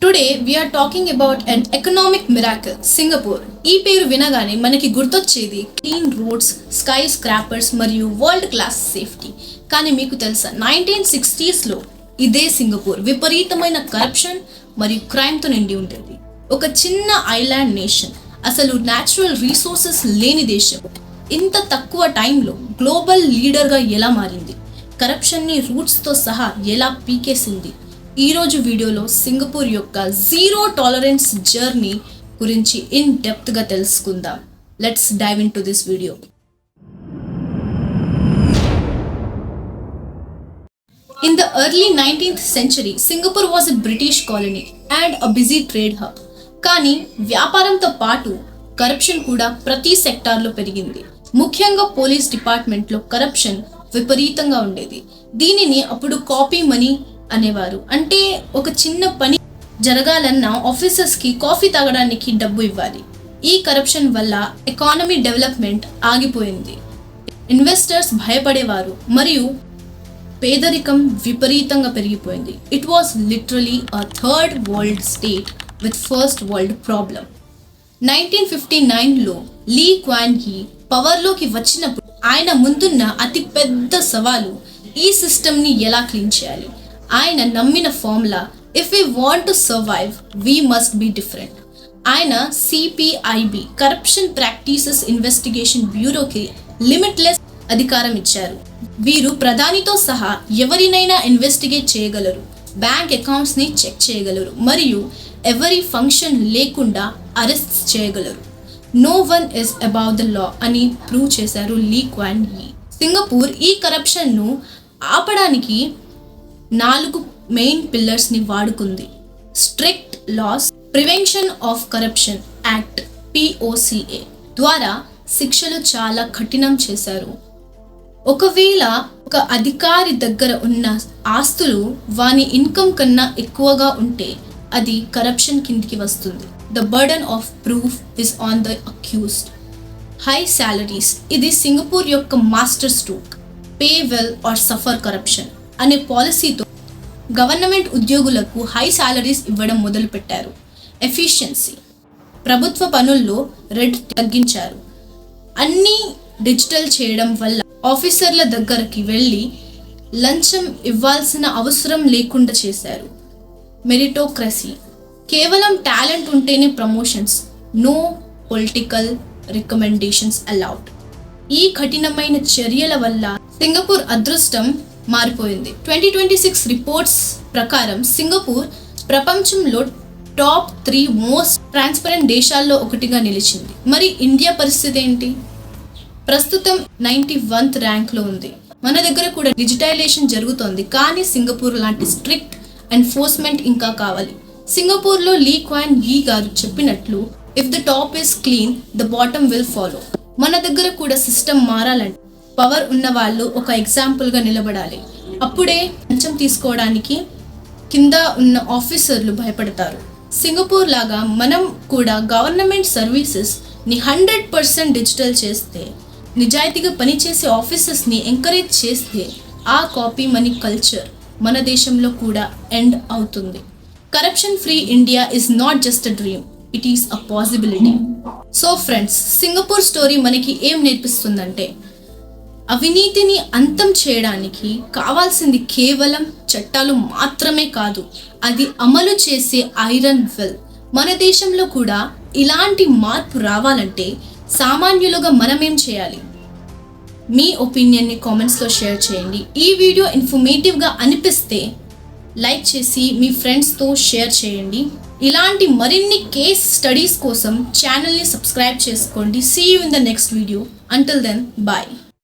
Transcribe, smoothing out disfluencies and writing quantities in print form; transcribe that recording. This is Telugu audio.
Today we're talking about an economic miracle Singapore. ఈ పేరు వినగానే మనకి గుర్తొచ్చేది క్లీన్ రోడ్స్, స్కై స్క్రాపర్స్ మరియు వరల్డ్ క్లాస్ సేఫ్టీ. కానీ మీకు తెలుసా, 1960s ఇదే సింగపూర్ విపరీతమైన కరప్షన్ మరియు క్రైమ్తో నిండి ఉండేది. ఒక చిన్న ఐలాండ్ నేషన్, అసలు న్యాచురల్ రీసోర్సెస్ లేని దేశం ఇంత తక్కువ టైంలో గ్లోబల్ లీడర్గా ఎలా మారింది, కరప్షన్ని రూట్స్తో సహా ఎలా పీకేసింది. ఈరోజు వీడియోలో సింగపూర్ యొక్క జీరో టాలరెన్స్ జర్నీ గురించి ఇన్ డెప్త్గా తెలుసుకుందాం. Let's dive into this video. In the early 19th century, Singapore was a British colony and a busy trade hub. కానీ వ్యాపారంతో పాటు కరప్షన్ కూడా ప్రతి సెక్టార్లో పెరిగింది. ముఖ్యంగా పోలీస్ డిపార్ట్మెంట్లో కరప్షన్ విపరీతంగా ఉండేది. దీనిని అప్పుడు కాపీ మనీ అనేవారు. అంటే ఒక చిన్న పని జరగాలన్నా ఆఫీసర్స్కి కాఫీ తాగడానికి డబ్బు ఇవ్వాలి. ఈ కరప్షన్ వల్ల ఎకానమీ డెవలప్మెంట్ ఆగిపోయింది, ఇన్వెస్టర్స్ భయపడేవారు మరియు పేదరికం విపరీతంగా పెరిగిపోయింది. It was literally a third world state with first world problem. 1959లో లీ క్వాన్ యీ పవర్లోకి వచ్చినప్పుడు ఆయన ముందున్న అతి పెద్ద సవాలు ఈ సిస్టమ్ని ఎలా క్లీన్ చేయాలి. ఆయన నమ్మిన formula, if we want to survive we must be different. ఆయన సిపిఐబి కరప్షన్ ప్రాక్టీసెస్ ఇన్వెస్టిగేషన్ బ్యూరోకి లిమిట్లెస్ అధికారం ఇచ్చారు. వీరు ప్రధానితో సహా ఎవరినైనా ఇన్వెస్టిగేట్ చేయగలరు, బ్యాంక్ అకౌంట్స్ని చెక్ చేయగలరు మరియు ఎవరి ఫంక్షన్ లేకుండా అరెస్ట్ చేయగలరు. No one is above the law అని ప్రూవ్ చేశారు లీ క్వాన్ యీ. సింగపూర్ ఈ కరప్షన్ను ఆపడానికి 4 మెయిన్ పిల్లర్స్ని వాడుకుంది. Strict laws, prevention of corruption act POCA ద్వారా శిక్షలు చాలా కఠినం చేశారు. ఒకవేళ ఒక అధికారి దగ్గర ఉన్న ఆస్తులు వాని ఇన్కమ్ కన్నా ఎక్కువగా ఉంటే అది కరప్షన్ కిందికి వస్తుంది. The burden of proof is on the accused. High salaries, ఇది సింగపూర్ యొక్క masterstroke. Pay well or suffer corruption అనే పాలసీతో గవర్నమెంట్ ఉద్యోగులకు హై సాలరీస్ ఇవ్వడం మొదలుపెట్టారు. ఎఫిషియన్సీ, ప్రభుత్వ పనుల్లో రెడ్ తగ్గించారు. అన్నీ డిజిటల్ చేయడం వల్ల ఆఫీసర్ల దగ్గరికి వెళ్ళి లంచం ఇవ్వాల్సిన అవసరం లేకుండా చేశారు. మెరిటోక్రసీ, కేవలం టాలెంట్ ఉంటేనే promotions, no political recommendations allowed. ఈ కఠినమైన చర్యల వల్ల సింగపూర్ అదృష్టం మారిపోయింది. 2026 రిపోర్ట్స్ ప్రకారం సింగపూర్ ప్రపంచంలో టాప్ 3 మోస్ట్ ట్రాన్స్పరెంట్ దేశాల్లో ఒకటిగా నిలిచింది. మరి ఇండియా పరిస్థితి ఏంటి? ప్రస్తుతం 91th ర్యాంక్లో ఉంది. మన దగ్గర కూడా డిజిటలైజేషన్ జరుగుతోంది, కానీ సింగపూర్ లాంటి స్ట్రిక్ట్ ఎన్ఫోర్స్మెంట్ ఇంకా కావాలి. సింగపూర్లో లీ క్వాన్ యీ గారు చెప్పినట్లు, if the top is clean the bottom will follow. మన దగ్గర కూడా సిస్టమ్ మారాలంటే పవర్ ఉన్న వాళ్ళు ఒక ఎగ్జాంపుల్గా నిలబడాలి. అప్పుడే లంచం తీసుకోవడానికి కింద ఉన్న ఆఫీసర్లు భయపడతారు. సింగపూర్ లాగా మనం కూడా గవర్నమెంట్ సర్వీసెస్ని 100% డిజిటల్ చేస్తే, నిజాయితీగా పనిచేసే ఆఫీసర్స్ని ఎంకరేజ్ చేస్తే ఆ కాపీ మనీ కల్చర్ మన దేశంలో కూడా ఎండ్ అవుతుంది. Corruption free India is not just a dream, it is a possibility. So friends, Singapore story మనకి ఏం నేర్పిస్తుందంటే, అవినీతిని అంతం చేయడానికి కావాల్సింది కేవలం చట్టాలు మాత్రమే కాదు, అది అమలు చేసే ఐరన్ విల్. మన దేశంలో కూడా ఇలాంటి మార్పు రావాలంటే సామాన్యులుగా మనమేం చేయాలి? మీ ఒపీనియన్ని కామెంట్స్లో షేర్ చేయండి. ఈ వీడియో ఇన్ఫర్మేటివ్గా అనిపిస్తే లైక్ చేసి మీ ఫ్రెండ్స్తో షేర్ చేయండి. ఇలాంటి మరిన్ని కేస్ స్టడీస్ కోసం ఛానల్ని సబ్స్క్రైబ్ చేసుకోండి. See you in the next video. Until then, bye.